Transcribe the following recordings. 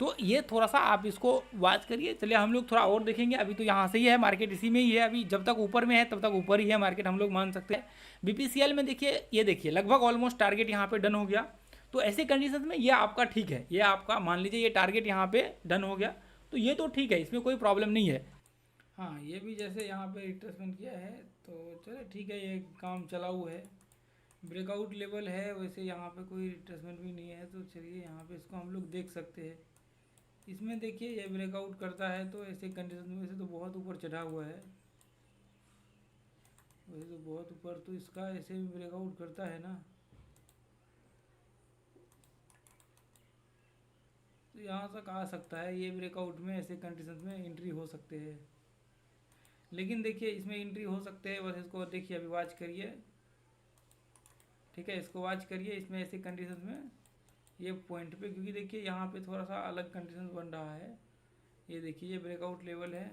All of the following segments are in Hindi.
तो ये थोड़ा सा आप इसको वॉच करिए। चलिए हम लोग थोड़ा और देखेंगे। अभी तो यहाँ से ही है मार्केट, इसी में ही है अभी, जब तक ऊपर में है तब तक ऊपर ही है मार्केट, हम लोग मान सकते हैं। बीपीसीएल में देखिए, ये देखिए लगभग ऑलमोस्ट टारगेट यहाँ पे डन हो गया। तो ऐसे कंडीशन में ये आपका ठीक है, ये आपका मान लीजिए ये टारगेट यहाँ पे डन हो गया, तो ये तो ठीक है, इसमें कोई प्रॉब्लम नहीं है। हाँ, ये भी जैसे यहाँ पे रिट्रेसमेंट किया है, तो चलो ठीक है, ये काम चलाऊ है। ब्रेकआउट लेवल है, वैसे यहाँ पे कोई रिट्रेसमेंट भी नहीं है, तो चलिए यहाँ पे इसको हम लोग देख सकते हैं। इसमें देखिए ये ब्रेकआउट करता है तो ऐसे कंडीशन में, वैसे तो बहुत ऊपर चढ़ा हुआ है, वैसे तो बहुत ऊपर, तो इसका ऐसे भी ब्रेकआउट करता है ना, तो यहाँ तक आ सकता है। ये ब्रेकआउट में ऐसे कंडीशन में एंट्री हो सकते हैं, लेकिन देखिए इसमें एंट्री हो सकते हैं, बस इसको देखिए अभी वॉच करिए, ठीक है, इसको वॉच करिए। इसमें ऐसे कंडीशन में ये पॉइंट पे, क्योंकि देखिए यहाँ पे थोड़ा सा अलग कंडीशन बन रहा है। ये देखिए ये ब्रेकआउट लेवल है,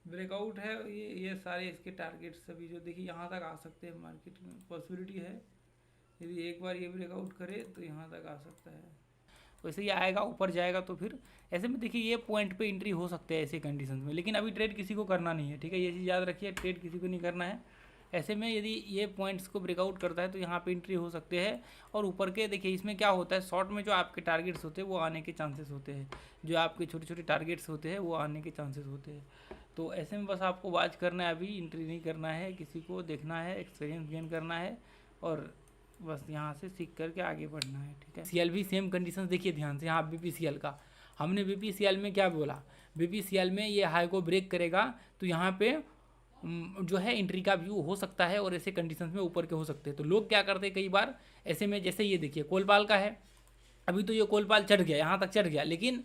ब्रेकआउट है, ये सारे इसके टारगेट्स सभी जो देखिए यहाँ तक आ सकते हैं, मार्केट में पॉसिबिलिटी है। यदि एक बार ये ब्रेकआउट करे तो यहाँ तक आ सकता है, वैसे ही आएगा, ऊपर जाएगा तो फिर ऐसे में देखिए ये पॉइंट पे एंट्री हो सकते हैं ऐसे कंडीशन में। लेकिन अभी ट्रेड किसी को करना नहीं है, ठीक है, ये चीज़ याद रखिए, ट्रेड किसी को नहीं करना है। ऐसे में यदि ये पॉइंट्स को ब्रेकआउट करता है तो यहाँ पे एंट्री हो सकते हैं। और ऊपर के देखिए इसमें क्या होता है, शॉर्ट में जो आपके टारगेट्स होते हैं वो आने के चांसेस होते हैं, जो आपके छोटे छोटे टारगेट्स होते हैं वो आने के चांसेस होते हैं। तो ऐसे में बस आपको वॉच करना है, अभी एंट्री नहीं करना है, किसी को देखना है, एक्सपीरियंस गेन करना है, और बस यहाँ से सीख करके आगे बढ़ना है, ठीक है। सीएल भी सेम कंडीशन देखिए ध्यान से, यहाँ बीपीसीएल का हमने बीपीसीएल में क्या बोला, बीपीसीएल में ये हाई को ब्रेक करेगा तो यहाँ पे जो है एंट्री का व्यू हो सकता है, और ऐसे कंडीशंस में ऊपर के हो सकते हैं। तो लोग क्या करते हैं कई बार ऐसे में, जैसे ये देखिए कोलपाल का है, अभी तो ये कोलपाल चढ़ गया, यहाँ तक चढ़ गया, लेकिन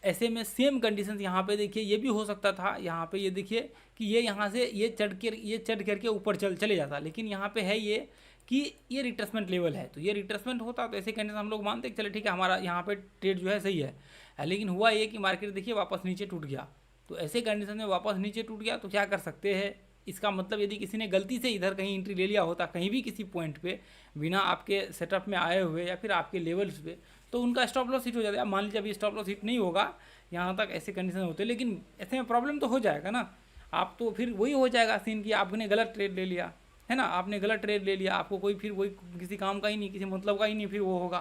ऐसे में सेम कंडीशंस यहाँ पे देखिए ये भी हो सकता था, यहाँ पे ये देखिए कि ये यहाँ से ये चढ़ करके ऊपर चले जाता, लेकिन यहाँ पे है ये कि ये रिट्रेसमेंट लेवल है, तो ये रिट्रेसमेंट होता तो ऐसे कंडीशन हम लोग मानते चले ठीक है, हमारा यहाँ पे ट्रेड जो है सही है। लेकिन हुआ ये कि मार्केट देखिए वापस नीचे टूट गया, तो ऐसे कंडीशन में वापस नीचे टूट गया तो क्या कर सकते हैं, इसका मतलब यदि किसी ने गलती से इधर कहीं एंट्री ले लिया होता कहीं भी किसी पॉइंट पे बिना आपके सेटअप में आए हुए या फिर आपके लेवल्स पे, तो उनका स्टॉप लॉस हिट हो जाता है। मान लीजिए अभी स्टॉप लॉस हिट नहीं होगा, यहाँ तक ऐसे कंडीशन होते हैं, लेकिन ऐसे में प्रॉब्लम तो हो जाएगा ना, आप तो फिर वही हो जाएगा सीन कि आपने गलत ट्रेड ले लिया है ना, आपने गलत ट्रेड ले लिया, आपको कोई फिर वही किसी काम का ही नहीं, किसी मतलब का ही नहीं फिर वो होगा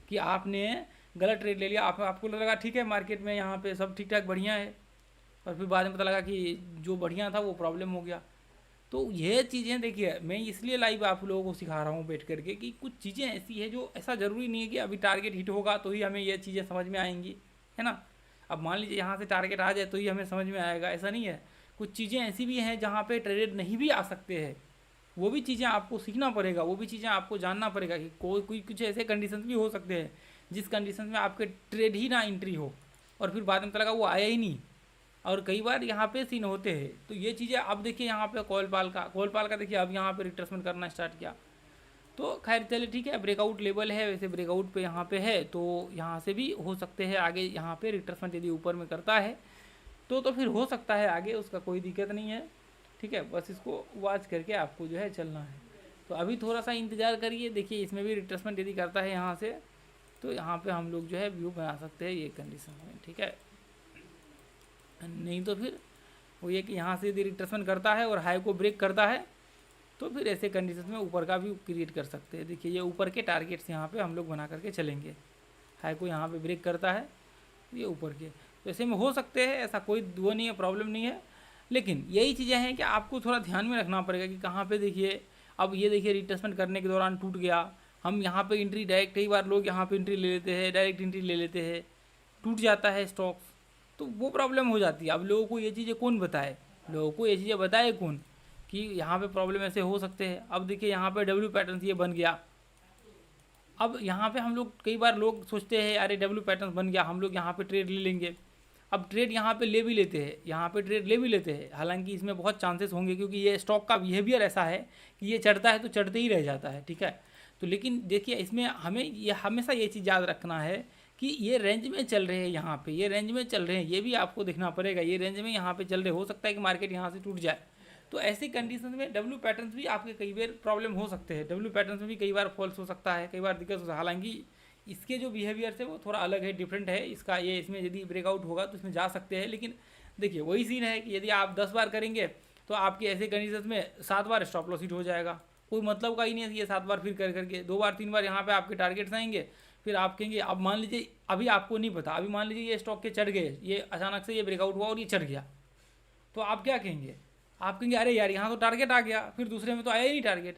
कि आपने गलत ट्रेड ले लिया। आपको लगा ठीक है मार्केट में यहाँ पे सब ठीक ठाक बढ़िया है, और फिर बाद में पता लगा कि जो बढ़िया था वो प्रॉब्लम हो गया। तो ये चीज़ें देखिए मैं इसलिए लाइव आप लोगों को सिखा रहा हूँ बैठ करके कि कुछ चीज़ें ऐसी है जो ऐसा ज़रूरी नहीं है कि अभी टारगेट हिट होगा तो ही हमें ये चीज़ें समझ में आएंगी, है ना। अब मान लीजिए यहाँ से टारगेट आ जाए तो ही हमें समझ में आएगा, ऐसा नहीं है। कुछ चीज़ें ऐसी भी हैं जहाँ पे ट्रेड नहीं भी आ सकते हैं, वो भी चीज़ें आपको सीखना पड़ेगा, वो भी चीज़ें आपको जानना पड़ेगा कि कोई कुछ ऐसे कंडीशन भी हो सकते हैं जिस कंडीशन में आपके ट्रेड ही ना एंट्री हो और फिर बाद में पता लगा वो आया ही नहीं, और कई बार यहाँ पे सीन होते हैं। तो ये चीज़ें अब देखिए यहाँ पे कोलपाल का देखिए अब यहाँ पे रिट्रेसमेंट करना स्टार्ट किया, तो खैर चलिए ठीक है, ब्रेकआउट लेवल है, वैसे ब्रेकआउट पे यहाँ पे है, तो यहाँ से भी हो सकते हैं आगे, यहाँ पे रिट्रेसमेंट यदि ऊपर में करता है तो फिर हो सकता है आगे, उसका कोई दिक्कत नहीं है, ठीक है। बस इसको वॉच करके आपको जो है चलना है। तो अभी थोड़ा सा इंतज़ार करिए, देखिए इसमें भी रिट्रेसमेंट यदि करता है यहाँ से तो यहाँ पे हम लोग जो है व्यू बना सकते हैं ये कंडीशन में, ठीक है। नहीं तो फिर वो ये कि यहाँ से यदि रिट्रेसमेंट करता है और हाई को ब्रेक करता है तो फिर ऐसे कंडीशन में ऊपर का भी क्रिएट कर सकते हैं। देखिए ये ऊपर के टारगेट्स यहाँ पे हम लोग बना करके चलेंगे, हाई को यहाँ पे ब्रेक करता है, ये ऊपर के, तो ऐसे में हो सकते हैं, ऐसा कोई वो नहीं है, प्रॉब्लम नहीं है। लेकिन यही चीज़ें हैं कि आपको थोड़ा ध्यान में रखना पड़ेगा कि कहाँ पे देखिए, अब ये देखिए रिट्रेसमेंट करने के दौरान टूट गया, हम यहाँ पे एंट्री डायरेक्ट, कई बार लोग यहाँ पे एंट्री ले लेते हैं, डायरेक्ट एंट्री ले लेते हैं, टूट जाता है स्टॉक्स, तो वो प्रॉब्लम हो जाती है। अब लोगों को ये चीज़ें कौन बताए, लोगों को ये चीज़ें बताए कौन कि यहाँ पे प्रॉब्लम ऐसे हो सकते हैं। अब देखिए यहाँ पे डब्ल्यू पैटर्न ये बन गया, अब यहाँ पे हम लोग कई बार लोग सोचते हैं अरे डब्ल्यू पैटर्न बन गया, हम लोग यहाँ पे ट्रेड ले लेंगे। अब ट्रेड यहाँ पे ले भी लेते हैं, यहाँ पे ट्रेड ले भी लेते हैं, हालांकि इसमें बहुत चांसेस होंगे क्योंकि ये स्टॉक का बिहेवियर ऐसा है कि ये चढ़ता है तो चढ़ते ही रह जाता है, ठीक है। तो लेकिन देखिए इसमें हमें ये हमेशा ये चीज़ याद रखना है कि ये रेंज में चल रहे हैं, यहाँ पे ये रेंज में चल रहे हैं, ये भी आपको देखना पड़ेगा, ये रेंज में यहाँ पे चल रहे, हो सकता है कि मार्केट यहाँ से टूट जाए। तो ऐसी कंडीशन में डब्ल्यू पैटर्न्स भी आपके कई बार प्रॉब्लम हो सकते हैं, डब्ल्यू पैटर्न्स में भी कई बार फॉल्स हो सकता है, कई बार दिक्कत हो सकता है। हालांकि इसके जो बिहेवियर से वो थोड़ा अलग है, डिफरेंट है इसका। ये इसमें यदि ब्रेकआउट होगा तो इसमें जा सकते हैं, लेकिन देखिए वही सीन है कि यदि आप 10 बार करेंगे तो आपके ऐसे कंडीशन में 7 बार स्टॉप लॉस हिट हो जाएगा। कोई मतलब का ही नहीं है कि ये 7 बार फिर कर करके 2 बार 3 बार यहाँ पे आपके टारगेट्स आएंगे, फिर आप कहेंगे, अब मान लीजिए अभी आपको नहीं पता, अभी मान लीजिए ये स्टॉक के चढ़ गए, ये अचानक से ये ब्रेकआउट हुआ और ये चढ़ गया, तो आप क्या कहेंगे? आप कहेंगे अरे यार यहाँ तो टारगेट आ गया, फिर दूसरे में तो आया ही नहीं टारगेट।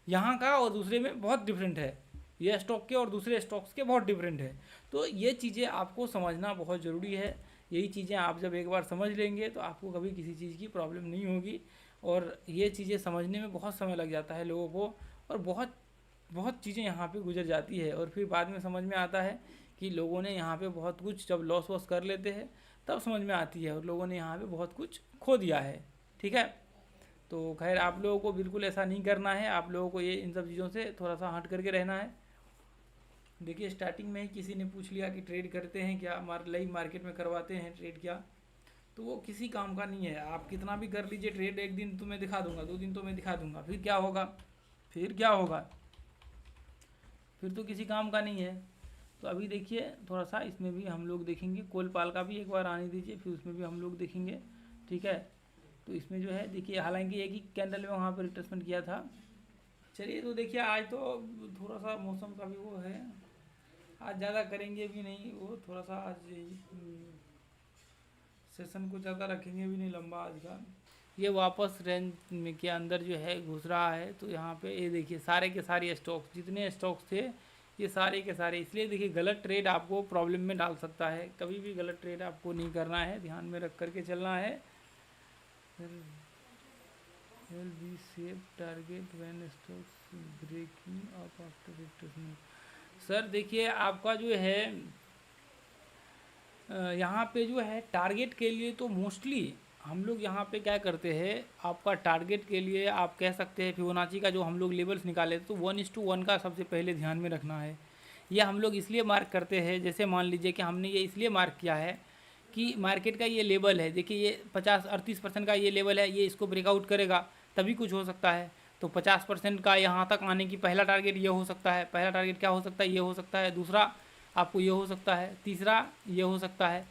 यहाँ का और दूसरे में बहुत डिफरेंट है, ये स्टॉक के और दूसरे स्टॉक्स के बहुत डिफरेंट है। तो ये चीज़ें आपको समझना बहुत ज़रूरी है। यही चीज़ें आप जब एक बार समझ लेंगे तो आपको कभी किसी चीज़ की प्रॉब्लम नहीं होगी। और ये चीज़ें समझने में बहुत समय लग जाता है लोगों को, और बहुत बहुत चीज़ें यहाँ पे गुजर जाती है, और फिर बाद में समझ में आता है कि लोगों ने यहाँ पे बहुत कुछ, जब लॉस वॉस कर लेते हैं तब समझ में आती है, और लोगों ने यहाँ पे बहुत कुछ खो दिया है। ठीक है, तो खैर आप लोगों को बिल्कुल ऐसा नहीं करना है, आप लोगों को ये इन सब चीज़ों से थोड़ा सा हट करके रहना है। देखिए स्टार्टिंग में ही किसी ने पूछ लिया कि ट्रेड करते हैं क्या, लाइव मार्केट में करवाते हैं ट्रेड क्या, तो वो किसी काम का नहीं है। आप कितना भी कर लीजिए ट्रेड, एक दिन तो मैं दिखा दूंगा, 2 दिन तो मैं दिखा दूंगा, फिर क्या होगा? फिर क्या होगा? फिर तो किसी काम का नहीं है। तो अभी देखिए थोड़ा सा इसमें भी हम लोग देखेंगे, कोलपाल का भी एक बार आने दीजिए, फिर उसमें भी हम लोग देखेंगे। ठीक है, तो इसमें जो है देखिए, हालांकि एक ही कैंडल में वहाँ पर रिट्रेसमेंट किया था। चलिए, तो देखिए आज तो थोड़ा सा मौसम का भी वो है, आज ज़्यादा करेंगे भी नहीं, वो थोड़ा सा आज सेशन को ज़्यादा रखेंगे भी नहीं लंबा आज का। ये वापस रेंज में के अंदर जो है घुस रहा है, तो यहाँ पे ये देखिए सारे के सारे स्टॉक्स, जितने स्टॉक्स थे ये सारे के सारे, इसलिए देखिए गलत ट्रेड आपको प्रॉब्लम में डाल सकता है। कभी भी गलत ट्रेड आपको नहीं करना है, ध्यान में रख करके चलना है। will be safe target when stocks breaking up after retracement। Sir देखिए आपका जो है यहाँ पे जो है टारगेट के लिए तो मोस्टली हम लोग यहाँ पे क्या करते हैं, आपका टारगेट के लिए आप कह सकते हैं फिबोनाची का जो हम लोग लेवल्स निकाले तो 1:1 का सबसे पहले ध्यान में रखना है। ये हम लोग इसलिए मार्क करते हैं, जैसे मान लीजिए कि हमने ये इसलिए मार्क किया है कि मार्केट का ये लेवल है, देखिए ये 38% का ये लेवल है, ये इसको ब्रेकआउट करेगा तभी कुछ हो सकता है। तो 50% का यहाँ तक आने की पहला टारगेट ये हो सकता है। पहला टारगेट क्या हो सकता है? ये हो सकता है। दूसरा आपको ये हो सकता है। तीसरा ये हो सकता है।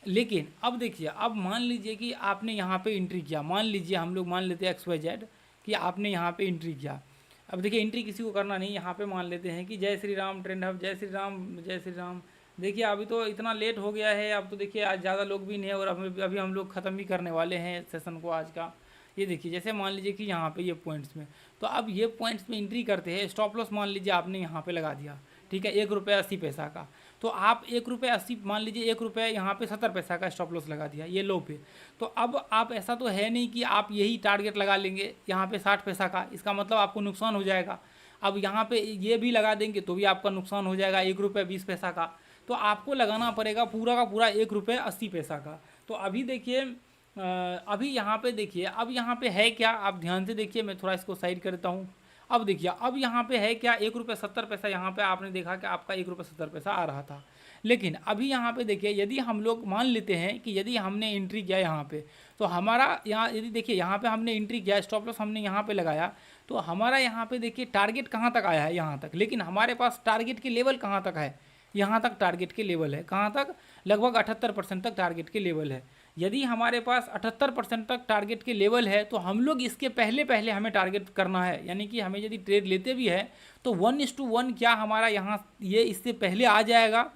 लेकिन अब देखिए, अब मान लीजिए कि आपने यहाँ पे एंट्री किया, मान लीजिए हम लोग मान लेते हैं XYZ कि आपने यहाँ पे एंट्री किया। अब देखिए एंट्री किसी को करना नहीं, यहाँ पे मान लेते हैं कि जय श्री राम ट्रेंड हब, जय श्री राम जय श्री राम। देखिए अभी तो इतना लेट हो गया है, अब तो देखिए आज ज़्यादा लोग भी नहीं है, और अभी हम लोग ख़त्म भी करने वाले हैं सेशन को आज का। ये देखिए जैसे मान लीजिए कि यहाँ पे ये पॉइंट्स में, तो अब ये पॉइंट्स में एंट्री करते हैं, स्टॉप लॉस मान लीजिए आपने यहाँ पे लगा दिया, ठीक है, ₹1.80 का। तो आप ₹1.80 मान लीजिए ₹1 यहाँ पे 70 पैसा का स्टॉप लॉस लगा दिया ये लो पे। तो अब आप ऐसा तो है नहीं कि आप यही टारगेट लगा लेंगे यहाँ पे 60 पैसा का, इसका मतलब आपको नुकसान हो जाएगा। अब यहाँ पे ये भी लगा देंगे तो भी आपका नुकसान हो जाएगा ₹1.20 का। तो आपको लगाना पड़ेगा पूरा का पूरा ₹1.80 का। तो अभी देखिए अभी यहाँ पे देखिए, अब यहाँ पे है क्या, आप ध्यान से देखिए, मैं थोड़ा इसको साइड करता हूँ। अब देखिए अब यहाँ पे है क्या, ₹1.70 यहाँ पे आपने देखा कि आपका ₹1.70 आ रहा था। लेकिन अभी यहाँ पे देखिए, यदि हम लोग मान लेते हैं कि यदि हमने एंट्री किया यहाँ पे, तो हमारा यहाँ यदि देखिए यहाँ पे हमने एंट्री किया, स्टॉप लॉस हमने यहाँ पे लगाया, तो हमारा यहाँ पे देखिए टारगेट कहाँ तक आया है, यहाँ तक। लेकिन हमारे पास टारगेट के लेवल कहाँ तक है, यहाँ तक टारगेट के लेवल है, कहाँ तक, लगभग 78% तक टारगेट के लेवल है। यदि हमारे पास 78% तक टारगेट के लेवल है, तो हम लोग इसके पहले पहले हमें टारगेट करना है। यानी कि हमें यदि ट्रेड लेते भी है तो 1:1 क्या हमारा यहाँ ये इससे पहले आ जाएगा,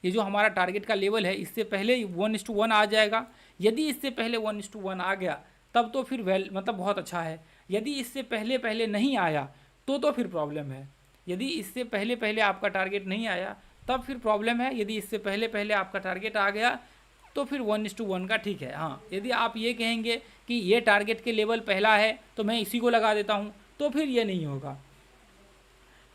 ये जो हमारा टारगेट का लेवल है इससे पहले 1:1 आ जाएगा। यदि इससे पहले 1:1 आ गया तब तो फिर मतलब बहुत अच्छा है। यदि इससे पहले पहले नहीं आया तो फिर प्रॉब्लम है। यदि इससे पहले पहले आपका टारगेट नहीं आया तब फिर प्रॉब्लम है। यदि इससे पहले पहले आपका टारगेट आ गया तो फिर 1:1 का ठीक है। हाँ, यदि आप ये कहेंगे कि ये टारगेट के लेवल पहला है तो मैं इसी को लगा देता हूँ, तो फिर ये नहीं होगा,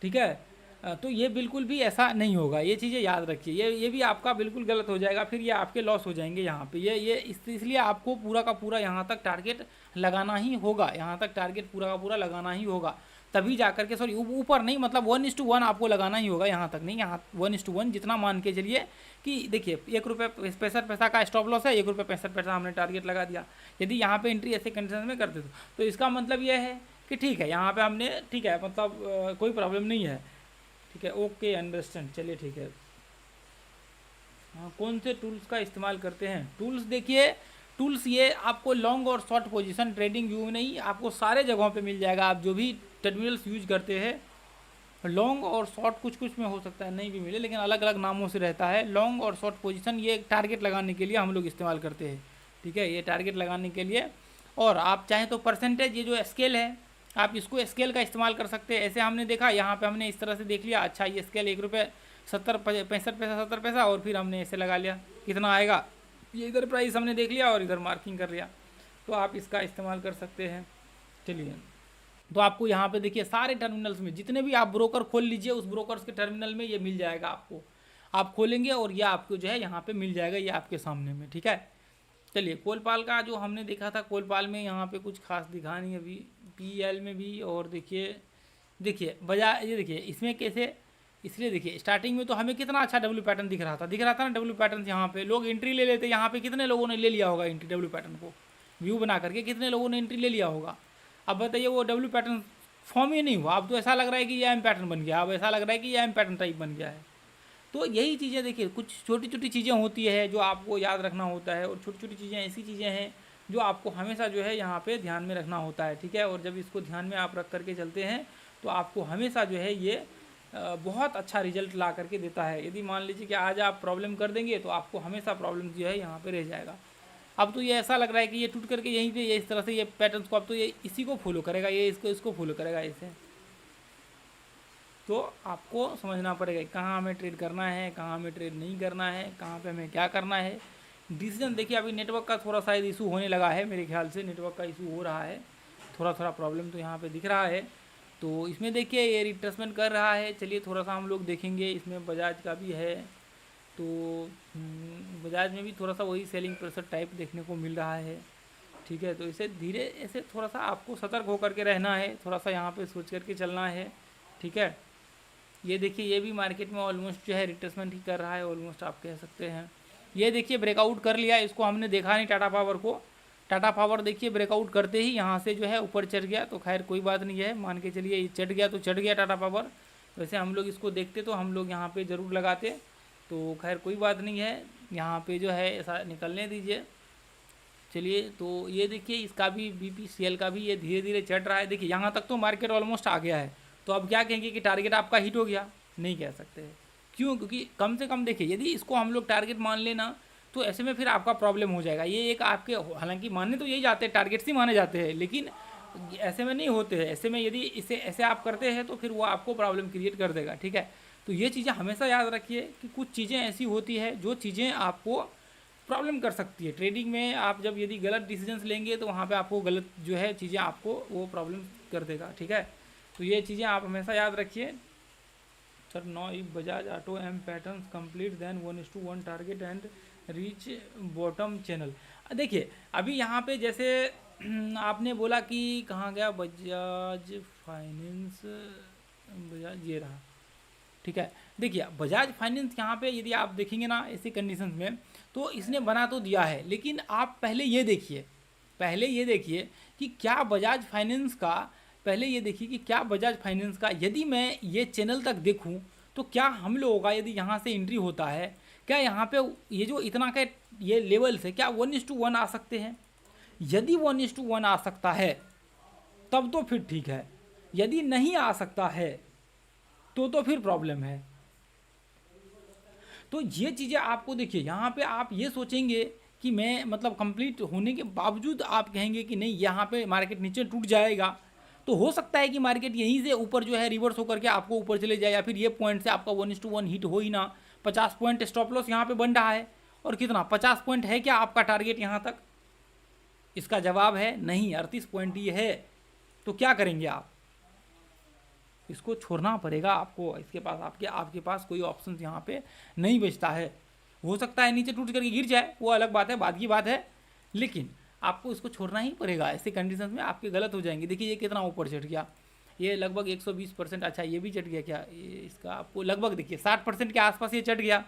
ठीक है। तो ये बिल्कुल भी ऐसा नहीं होगा, ये चीज़ें याद रखिए, ये भी आपका बिल्कुल गलत हो जाएगा, फिर ये आपके लॉस हो जाएंगे यहाँ पे। ये इसलिए आपको पूरा का पूरा यहाँ तक टारगेट लगाना ही होगा, यहाँ तक टारगेट पूरा का पूरा लगाना ही होगा, तभी जा करके, सॉरी ऊपर नहीं, मतलब 1:1 आपको लगाना ही होगा, यहाँ तक नहीं, यहाँ 1:1 जितना मान के चलिए कि देखिए ₹1.65 का स्टॉप लॉस है, ₹1.65 हमने टारगेट लगा दिया। यदि यहाँ पे एंट्री ऐसे कंडीशन में करते तो इसका मतलब यह है कि ठीक है, यहाँ पे हमने, ठीक है, मतलब कोई प्रॉब्लम नहीं है, ठीक है, ओके अंडरस्टैंड, चलिए ठीक है। हाँ, कौन से टूल्स का इस्तेमाल करते हैं? टूल्स देखिए, टूल्स ये आपको लॉन्ग और शॉर्ट पोजीशन ट्रेडिंग व्यू में नहीं, आपको सारे जगहों पे मिल जाएगा। आप जो भी टर्मिनल्स यूज करते हैं, लॉन्ग और शॉर्ट कुछ कुछ में हो सकता है नहीं भी मिले, लेकिन अलग अलग नामों से रहता है। लॉन्ग और शॉर्ट पोजीशन ये टारगेट लगाने के लिए हम लोग इस्तेमाल करते हैं, ठीक है, ये टारगेट लगाने के लिए। और आप चाहें तो परसेंटेज, ये जो स्केल है, आप इसको स्केल का इस्तेमाल कर सकते हैं। ऐसे हमने देखा, यहाँ पे हमने इस तरह से देख लिया, अच्छा ये स्केल 1 रुपये 65 पैसा 70 पैसा, और फिर हमने ऐसे लगा लिया कितना आएगा, ये इधर प्राइस हमने देख लिया और इधर मार्किंग कर लिया, तो आप इसका इस्तेमाल कर सकते हैं। चलिए, तो आपको यहाँ पे देखिए सारे टर्मिनल्स में जितने भी आप ब्रोकर खोल लीजिए, उस ब्रोकर्स के टर्मिनल में ये मिल जाएगा आपको। आप खोलेंगे और ये आपको जो है यहाँ पे मिल जाएगा, ये आपके सामने में, ठीक है। चलिए, कोलपाल का जो हमने देखा था, कोलपाल में यहाँ पे कुछ खास दिखा नहीं अभी, PL में भी। और देखिए बजाय, ये देखिए इसमें कैसे, इसलिए देखिए स्टार्टिंग में तो हमें कितना अच्छा डब्ल्यू पैटर्न दिख रहा था ना, डब्ल्यू पैटर्न। यहाँ पे लोग एंट्री ले लेते, यहाँ पे कितने लोगों ने ले लिया होगा एंट्री, डब्ल्यू पैटर्न को व्यू बना करके कितने लोगों ने एंट्री ले लिया होगा। अब बताइए, वो डब्ल्यू पैटर्न फॉर्म ही नहीं हुआ, अब तो ऐसा लग रहा है कि ये एम पैटर्न बन गया, अब ऐसा लग रहा है कि ये एम पैटर्न टाइप बन गया है। तो यही चीज़ें देखिए, कुछ छोटी छोटी चीज़ें होती है जो आपको याद रखना होता है, और छोटी छोटी चीज़ें ऐसी चीज़ें हैं जो आपको हमेशा जो है यहाँ पे ध्यान में रखना होता है, ठीक है। और जब इसको ध्यान में आप रख करके चलते हैं तो आपको हमेशा जो है ये बहुत अच्छा रिजल्ट ला करके देता है। यदि मान लीजिए कि आज आप प्रॉब्लम कर देंगे तो आपको हमेशा प्रॉब्लम जो है यहाँ पे रह जाएगा। अब तो ये ऐसा लग रहा है कि ये टूट करके यहीं पे ये इस तरह से ये पैटर्न्स को, अब तो ये इसी को फॉलो करेगा, ये इसको फॉलो करेगा ऐसे। तो आपको समझना पड़ेगा कहाँ हमें ट्रेड करना है, कहाँ हमें ट्रेड नहीं करना है, कहाँ पे हमें क्या करना है। डिसीजन देखिए, अभी नेटवर्क का थोड़ा सा इशू होने लगा है, मेरे ख्याल से नेटवर्क का इशू हो रहा है, थोड़ा प्रॉब्लम तो यहाँ पे दिख रहा है। तो इसमें देखिए ये रिट्रेसमेंट कर रहा है। चलिए थोड़ा सा हम लोग देखेंगे, इसमें बजाज का भी है, तो बजाज में भी थोड़ा सा वही सेलिंग प्रेशर टाइप देखने को मिल रहा है, ठीक है। तो इसे धीरे ऐसे थोड़ा सा आपको सतर्क होकर के रहना है, थोड़ा सा यहाँ पे सोच करके चलना है, ठीक है। ये देखिए, ये भी मार्केट में ऑलमोस्ट जो है रिट्रेसमेंट ही कर रहा है, ऑलमोस्ट आप कह सकते हैं। ये देखिए ब्रेकआउट कर लिया, इसको हमने देखा नहीं टाटा पावर को। टाटा पावर देखिए ब्रेकआउट करते ही यहाँ से जो है ऊपर चढ़ गया, तो खैर कोई बात नहीं है, मान के चलिए ये चढ़ गया तो चढ़ गया टाटा पावर। वैसे हम लोग इसको देखते तो हम लोग यहाँ पे ज़रूर लगाते, तो खैर कोई बात नहीं है, यहाँ पे जो है ऐसा निकलने दीजिए। चलिए, तो ये देखिए इसका भी BPCL का भी ये धीरे धीरे चढ़ रहा है। देखिए यहाँ तक तो मार्केट ऑलमोस्ट आ गया है, तो अब क्या कहेंगे कि टारगेट आपका हिट हो गया? नहीं कह सकते। क्यों? क्योंकि कम से कम देखिए, यदि इसको हम लोग टारगेट मान लेना तो ऐसे में फिर आपका प्रॉब्लम हो जाएगा। ये एक आपके, हालांकि मानने तो यही जाते हैं, टारगेट्स ही माने जाते हैं, लेकिन ऐसे में नहीं होते हैं। ऐसे में यदि इसे ऐसे आप करते हैं तो फिर वो आपको प्रॉब्लम क्रिएट कर देगा, ठीक है। तो ये चीज़ें हमेशा याद रखिए कि कुछ चीज़ें ऐसी होती है जो चीज़ें आपको प्रॉब्लम कर सकती है ट्रेडिंग में। आप जब यदि गलत डिसीजंस लेंगे तो वहाँ पे आपको गलत जो है चीज़ें आपको वो प्रॉब्लम कर देगा, ठीक है। तो ये चीज़ें आप हमेशा याद रखिए। Sir, no if Bajaj auto M pattern complete then 1:1 target and reach bottom channel. देखिए अभी यहाँ पे जैसे आपने बोला कि कहाँ गया बजाज फाइनेंस, बजाज ये रहा, ठीक है। देखिए बजाज फाइनेंस यहाँ पे यदि आप देखेंगे ना ऐसी कंडीशंस में, तो इसने बना तो दिया है, लेकिन आप पहले ये देखिए कि क्या बजाज फाइनेंस का, पहले ये देखिए कि क्या बजाज फाइनेंस का, यदि मैं ये चैनल तक देखूं तो क्या हम लोगों का यदि यहाँ से एंट्री होता है, क्या यहाँ पे ये जो इतना का ये लेवल से क्या 1:1 आ सकते हैं? यदि 1:1 आ सकता है तब तो फिर ठीक है, यदि नहीं आ सकता है तो फिर प्रॉब्लम है। तो ये चीज़ें आपको देखिए, यहाँ पे आप ये सोचेंगे कि मैं मतलब कंप्लीट होने के बावजूद आप कहेंगे कि नहीं यहाँ पे मार्केट नीचे टूट जाएगा, तो हो सकता है कि मार्केट यहीं से ऊपर जो है रिवर्स होकर के आपको ऊपर चले जाए, या फिर ये पॉइंट से आपका 1:1 हिट हो ही ना। 50 पॉइंट स्टॉप लॉस यहाँ पे बन रहा है, और कितना 50 पॉइंट है क्या आपका टारगेट यहाँ तक? इसका जवाब है नहीं, 38 पॉइंट ही है। तो क्या करेंगे आप? इसको छोड़ना पड़ेगा आपको। इसके पास आपके पास कोई ऑप्शन यहाँ पे नहीं बचता है। हो सकता है नीचे टूट करके गिर जाए, वो अलग बात है, बाद की बात है, लेकिन आपको इसको छोड़ना ही पड़ेगा। ऐसे कंडीशंस में आपके गलत हो जाएंगे। देखिए ये कितना ऊपर चढ़ गया, ये लगभग 120%। अच्छा ये भी चढ़ गया क्या? ये इसका आपको लगभग देखिए 60% के आसपास ये चढ़ गया।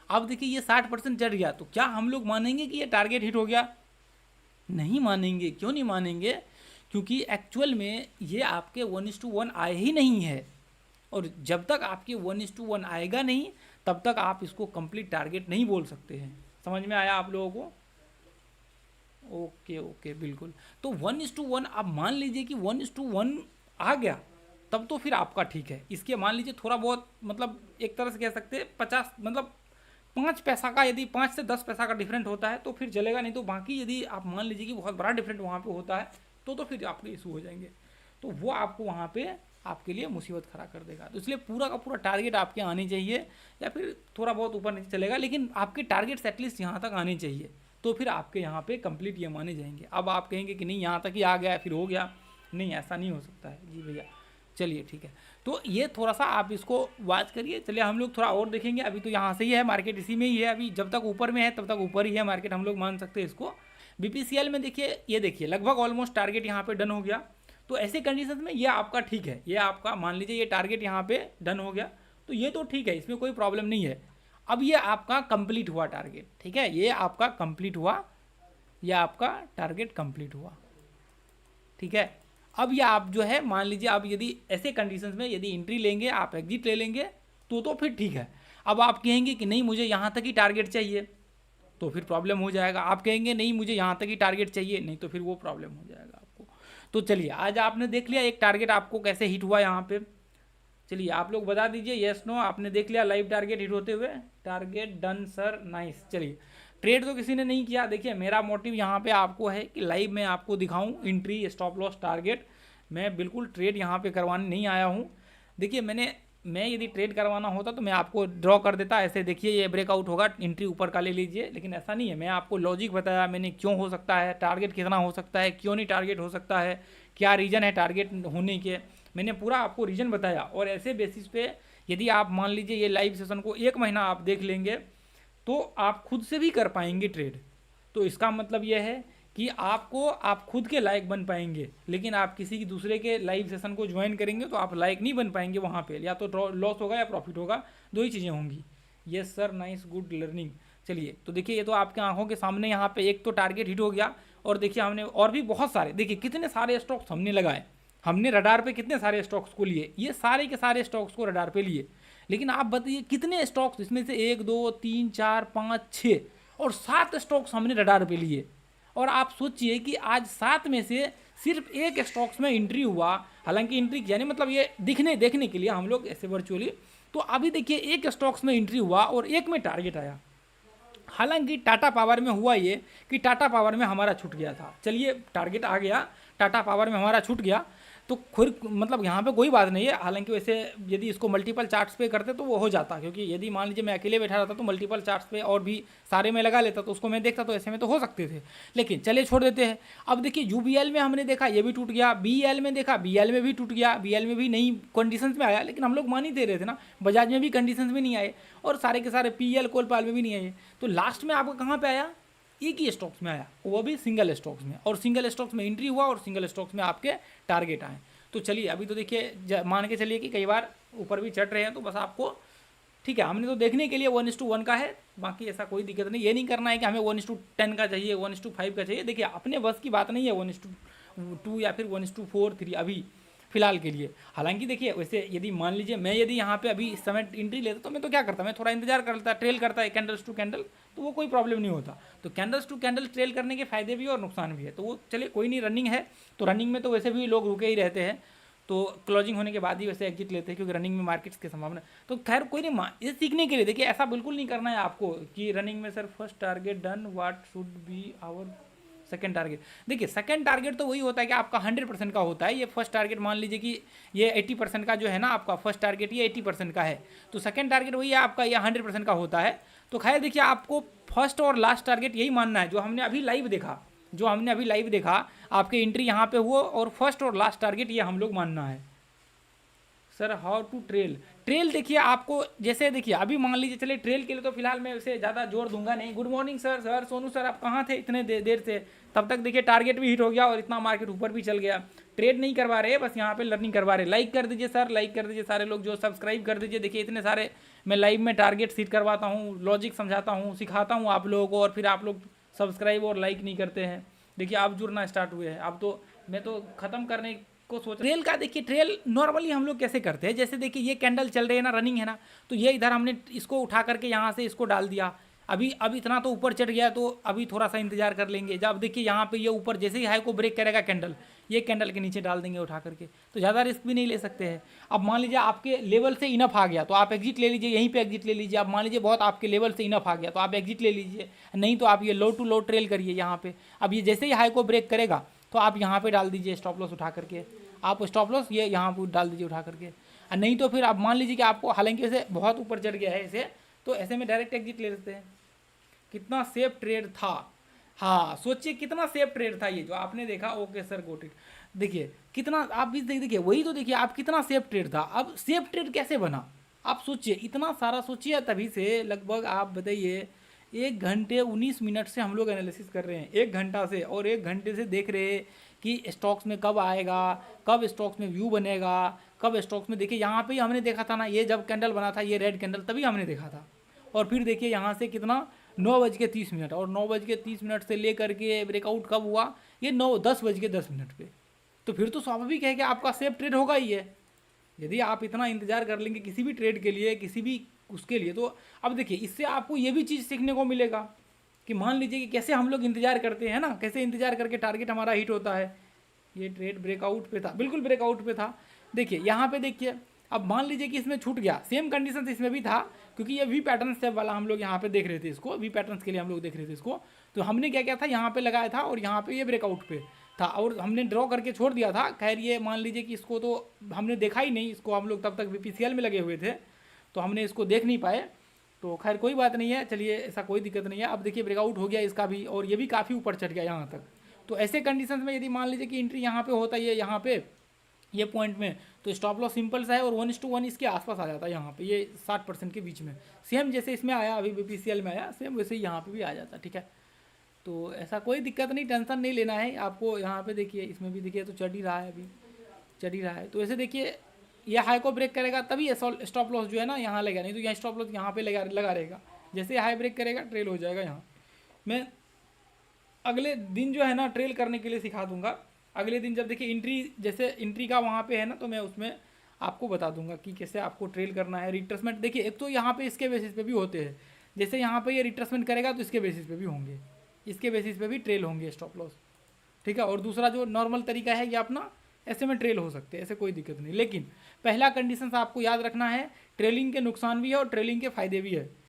अब देखिए ये 60% चढ़ गया, तो क्या हम लोग मानेंगे कि ये टारगेट हिट हो गया? नहीं मानेंगे। क्यों नहीं मानेंगे? क्योंकि एक्चुअल में ये आपके 1:1 आए ही नहीं है। और जब तक आपके 1:1 आएगा नहीं तब तक आप इसको कंप्लीट टारगेट नहीं बोल सकते हैं। समझ में आया आप लोगों को? ओके ओके बिल्कुल। तो 1:1 आप मान लीजिए कि 1:1 आ गया तब तो फिर आपका ठीक है। इसके मान लीजिए थोड़ा बहुत मतलब एक तरह से कह सकते हैं 50 मतलब 5 पैसा का, यदि 5 से 10 पैसा का डिफरेंट होता है तो फिर चलेगा, नहीं तो बाकी यदि आप मान लीजिए कि बहुत बड़ा डिफरेंट वहाँ पे होता है तो फिर आपके इशू हो जाएंगे, तो वो आपको वहाँ पे आपके लिए मुसीबत खड़ा कर देगा। तो इसलिए पूरा का पूरा टारगेट आपके आने चाहिए, या फिर थोड़ा बहुत ऊपर नीचे चलेगा लेकिन आपके टारगेट्स एटलीस्ट यहाँ तक आने चाहिए, तो फिर आपके यहाँ पे कंप्लीट ये माने जाएंगे। अब आप कहेंगे कि नहीं यहाँ तक ही आ गया फिर हो गया, नहीं ऐसा नहीं हो सकता है जी भैया। चलिए ठीक है, तो ये थोड़ा सा आप इसको वॉच करिए। चलिए हम लोग थोड़ा और देखेंगे। अभी तो यहाँ से ही है मार्केट, इसी में ही है अभी, जब तक ऊपर में है तब तक ऊपर ही है मार्केट, हम लोग मान सकते हैं इसको। बीपीसीएल में देखिए, ये देखिए लगभग ऑलमोस्ट टारगेट यहाँ पे डन हो गया। तो ऐसे कंडीशन में ये आपका ठीक है, ये आपका मान लीजिए ये टारगेट यहाँ पे डन हो गया, तो ये तो ठीक है, इसमें कोई प्रॉब्लम नहीं है। अब ये आपका कंप्लीट हुआ टारगेट, ठीक है, ये आपका कंप्लीट हुआ, ये आपका टारगेट कंप्लीट हुआ, ठीक है। अब ये आप जो है मान लीजिए, अब यदि ऐसे कंडीशंस में यदि एंट्री लेंगे, आप एग्जिट ले लेंगे तो फिर ठीक है। अब आप कहेंगे कि नहीं मुझे यहाँ तक ही टारगेट चाहिए, तो फिर प्रॉब्लम हो जाएगा। आप कहेंगे नहीं मुझे यहाँ तक ही टारगेट चाहिए, नहीं तो फिर वो प्रॉब्लम हो जाएगा आपको। तो चलिए आज आपने देख लिया एक टारगेट आपको कैसे हिट हुआ यहाँ पे। चलिए आप लोग बता दीजिए येस नो, आपने देख लिया लाइव टारगेट हिट होते हुए। Target done sir, nice. चलिए ट्रेड तो किसी ने नहीं किया। देखिए मेरा मोटिव यहाँ पे आपको है कि लाइव में आपको दिखाऊं एंट्री, स्टॉप लॉस, टारगेट। मैं बिल्कुल ट्रेड यहाँ पे करवाने नहीं आया हूँ। देखिए मैं यदि ट्रेड करवाना होता तो मैं आपको ड्रॉ कर देता, ऐसे देखिए ये ब्रेकआउट होगा, एंट्री ऊपर का ले लीजिए, लेकिन ऐसा नहीं है। मैं आपको लॉजिक बताया मैंने, क्यों हो सकता है, टारगेट कितना हो सकता है, क्यों नहीं टारगेट हो सकता है, क्या रीज़न है टारगेट होने के, मैंने पूरा आपको रीज़न बताया। और ऐसे बेसिस पे यदि आप मान लीजिए ये लाइव सेशन को 1 महीना आप देख लेंगे तो आप खुद से भी कर पाएंगे ट्रेड। तो इसका मतलब यह है कि आप खुद के लायक बन पाएंगे, लेकिन आप किसी की दूसरे के लाइव सेशन को ज्वाइन करेंगे तो आप लायक नहीं बन पाएंगे वहाँ पे, या तो लॉस होगा या प्रॉफिट होगा, दो ही चीज़ें होंगी। Yes sir, nice, good learning. चलिए तो देखिए ये तो आपके आंखों के सामने यहाँ पे एक तो टारगेट हिट हो गया, और देखिए हमने और भी बहुत सारे, देखिए कितने सारे स्टॉक्स हमने लगाए, हमने रडार पे कितने सारे स्टॉक्स को लिए, ये सारे के सारे स्टॉक्स को रडार पे लिए। लेकिन आप बताइए कितने स्टॉक्स, इसमें से 1 2 3 4 5 6 और 7 स्टॉक्स हमने रडार पे लिए। और आप सोचिए कि आज 7 में से सिर्फ एक स्टॉक्स में एंट्री हुआ, हालांकि एंट्री किया नहीं, मतलब ये देखने के लिए हम लोग ऐसे वर्चुअली। तो अभी देखिए एक स्टॉक्स में एंट्री हुआ और एक में टारगेट आया। हालांकि टाटा पावर में हुआ ये कि टाटा पावर में हमारा छूट गया था। चलिए टारगेट आ गया, टाटा पावर में हमारा छूट गया, तो खुद मतलब यहाँ पे कोई बात नहीं है। हालांकि वैसे यदि इसको मल्टीपल चार्ट्स पे करते तो वो हो जाता, क्योंकि यदि मान लीजिए मैं अकेले बैठा रहता तो मल्टीपल चार्ट्स पे और भी सारे में लगा लेता तो उसको मैं देखता, तो ऐसे में तो हो सकते थे, लेकिन चलिए छोड़ देते हैं। अब देखिए यूबीएल में हमने देखा ये भी टूट गया, बीएल में देखा बीएल में भी टूट गया, बीएल में भी नई कंडीशन में आया, लेकिन हम लोग मान ही दे रहे थे ना, बजाज में भी कंडीशन में नहीं आए और सारे के सारे पीएल कोलपाल में भी नहीं आए। तो लास्ट में आपको कहाँ पर आया, एक ही स्टॉक्स में आया, वो भी सिंगल स्टॉक्स में, और सिंगल स्टॉक्स में एंट्री हुआ और सिंगल स्टॉक्स में आपके टारगेट आए। तो चलिए अभी तो देखिए मान के चलिए कि कई बार ऊपर भी चढ़ रहे हैं, तो बस आपको ठीक है, हमने तो देखने के लिए 1:1 का है, बाकी ऐसा कोई दिक्कत नहीं। ये नहीं करना है कि हमें 1:10 का चाहिए, 1:5 का चाहिए। देखिए अपने बस की बात नहीं है 1:2 या फिर 1:4 3 अभी फिलहाल के लिए। हालांकि देखिए वैसे यदि मान लीजिए मैं यदि यहाँ पे अभी इस समय एंट्री लेता तो मैं तो क्या करता, मैं थोड़ा इंतजार करता, ट्रेल करता है कैंडल्स टू कैंडल, तो वो कोई प्रॉब्लम नहीं होता। तो कैंडल्स टू कैंडल ट्रेल करने के फायदे भी और नुकसान भी है, तो वो चलिए कोई नहीं, रनिंग है तो रनिंग में तो वैसे भी लोग रुके ही रहते हैं, तो क्लोजिंग होने के बाद ही वैसे एग्जिट लेते हैं, क्योंकि रनिंग में मार्केट्स की संभावना। तो खैर कोई नहीं, ये सीखने के लिए देखिए ऐसा बिल्कुल नहीं करना है आपको कि रनिंग में sir first target done, what should be our second target. देखिए सेकंड टारगेट तो वही होता है कि आपका 100% का होता है। ये फर्स्ट टारगेट मान लीजिए कि ये 80% का जो है ना, आपका फर्स्ट टारगेट ये 80% का है, तो सेकंड टारगेट वही है आपका, ये 100% का होता है। तो खैर देखिए आपको फर्स्ट और लास्ट टारगेट यही मानना है, जो हमने अभी लाइव देखा, आपके एंट्री यहाँ पे हुआ और फर्स्ट और लास्ट टारगेट ये हम लोग मानना है। सर हाउ टू ट्रेल देखिए आपको, जैसे देखिए अभी मान लीजिए, चलिए ट्रेल के लिए तो फिलहाल मैं उसे ज़्यादा जोर दूंगा नहीं। Good morning sir Sonu sir आप कहाँ थे इतने देर से, तब तक देखिए टारगेट भी हिट हो गया और इतना मार्केट ऊपर भी चल गया। ट्रेड नहीं करवा रहे, बस यहाँ पे लर्निंग करवा रहे। लाइक कर दीजिए सर, लाइक कर दीजिए सारे लोग, जो सब्सक्राइब कर दीजिए। देखिए इतने सारे मैं लाइव में टारगेट सीट करवाता हूँ, लॉजिक समझाता हूँ, सिखाता हूँ आप लोगों को, और फिर आप लोग सब्सक्राइब और लाइक नहीं करते हैं। देखिए आप जुड़ना स्टार्ट हुए हैं, अब तो मैं तो ख़त्म करने को सोच। ट्रेल का देखिए, ट्रेल नॉर्मली हम लोग कैसे करते हैं, जैसे देखिए ये कैंडल चल रही है ना, रनिंग है ना, तो ये इधर हमने इसको उठा करके यहाँ से इसको डाल दिया, अब इतना तो ऊपर चढ़ गया, तो अभी थोड़ा सा इंतजार कर लेंगे। जब देखिए यहाँ पे ये ऊपर जैसे ही हाई को ब्रेक करेगा कैंडल, ये कैंडल के नीचे डाल देंगे उठा करके, तो ज़्यादा रिस्क भी नहीं ले सकते हैं। अब मान लीजिए आपके लेवल से इनफ आ गया तो आप एग्जिट ले लीजिए, यहीं पे एग्जिट ले लीजिए। अब मान लीजिए बहुत आपके लेवल से इनफ आ गया तो आप एग्जिट ले लीजिए, नहीं तो आप ये लो टू लो ट्रेल करिए यहाँ पे। अब ये जैसे ही हाई को ब्रेक करेगा तो आप यहाँ पे डाल दीजिए स्टॉप लॉस उठा करके, आप स्टॉप लॉस ये यहाँ पर डाल दीजिए उठा करके। नहीं तो फिर आप मान लीजिए कि आपको हालांकि ऐसे बहुत ऊपर चढ़ गया है ऐसे, तो ऐसे में डायरेक्ट एग्जिट ले लेते हैं। कितना सेफ ट्रेड था, हाँ सोचिए कितना सेफ ट्रेड था ये जो आपने देखा। ओके सर गोट इट, देखिए कितना आप भी देखिए, वही तो देखिए आप कितना सेफ ट्रेड था। अब सेफ ट्रेड कैसे बना आप सोचिए, इतना सारा सोचिए, तभी से लगभग आप बताइए 1 घंटे 19 मिनट से हम लोग एनालिसिस कर रहे हैं, 1 घंटा से, और 1 घंटे से देख रहे हैं कि स्टॉक्स में कब आएगा, कब स्टॉक्स में व्यू बनेगा, कब स्टॉक्स में। देखिए यहाँ पे ही हमने देखा था ना, ये जब कैंडल बना था ये रेड कैंडल, तभी हमने देखा था। और फिर देखिए यहाँ से कितना 9:30 और 9:30 से लेकर के ब्रेकआउट कब हुआ, ये 10:10 पे। तो फिर तो स्वाभाविक है कि आपका सेफ ट्रेड होगा ही है। यदि आप इतना इंतजार कर लेंगे किसी भी ट्रेड के लिए, किसी भी उसके लिए, तो अब देखिए इससे आपको ये भी चीज़ सीखने को मिलेगा कि मान लीजिए कि कैसे हम लोग इंतजार करते हैं ना, कैसे इंतजार करके टारगेट हमारा हिट होता है। ये ट्रेड ब्रेकआउट पे था, बिल्कुल ब्रेकआउट पे था। देखिए यहाँ पे देखिए, अब मान लीजिए कि इसमें छूट गया, सेम कंडीशन इसमें भी था, क्योंकि ये वी पैटर्न स्टेप वाला हम लोग यहाँ पे देख रहे थे इसको, वी पैटर्न्स के लिए हम लोग देख रहे थे इसको। तो हमने क्या किया था, यहाँ पे लगाया था और यहाँ पे ये ब्रेकआउट पे था और हमने ड्रॉ करके छोड़ दिया था। खैर ये मान लीजिए कि इसको तो हमने देखा ही नहीं, इसको हम लोग तब तक BPCL में लगे हुए थे तो हमने इसको देख नहीं पाए। तो खैर कोई बात नहीं है, चलिए ऐसा कोई दिक्कत नहीं है। अब देखिए ब्रेकआउट हो गया इसका भी, और ये भी काफ़ी ऊपर चढ़ गया यहाँ तक। तो ऐसे कंडीशन में यदि मान लीजिए कि एंट्री यहाँ पे होता है, यहाँ पे ये पॉइंट में, तो स्टॉप लॉस सिंपल सा है और 1:1 इसके आसपास आ जाता है यहाँ पे, ये 60% के बीच में। सेम जैसे इसमें आया अभी BPCL में आया, सेम वैसे ही यहाँ पे भी आ जाता, ठीक है। तो ऐसा कोई दिक्कत नहीं, टेंशन नहीं लेना है आपको। यहाँ पे देखिए इसमें भी देखिए तो चढ़ ही रहा है, अभी चढ़ ही रहा है। तो ऐसे देखिए ये हाई को ब्रेक करेगा तभी स्टॉप लॉस जो है ना यहाँ लगेगा, नहीं तो यहाँ स्टॉप लॉस यहाँ पे लगा रहेगा। जैसे हाई ब्रेक करेगा ट्रेल हो जाएगा। यहाँ मैं अगले दिन जो है ना ट्रेल करने के लिए सिखा दूंगा। अगले दिन जब देखिए एंट्री, जैसे एंट्री का वहाँ पे है ना, तो मैं उसमें आपको बता दूंगा कि कैसे आपको ट्रेल करना है। रिट्रेसमेंट देखिए एक तो यहाँ पे इसके बेसिस पे भी होते हैं, जैसे यहाँ पे ये रिट्रेसमेंट करेगा तो इसके बेसिस पे भी होंगे, इसके बेसिस पे भी ट्रेल होंगे स्टॉप लॉस, ठीक है। और दूसरा जो नॉर्मल तरीका है ये अपना ऐसे में ट्रेल हो सकते हैं, ऐसे कोई दिक्कत नहीं। लेकिन पहला कंडीशन आपको याद रखना है, ट्रेलिंग के नुकसान भी है और ट्रेलिंग के फ़ायदे भी है।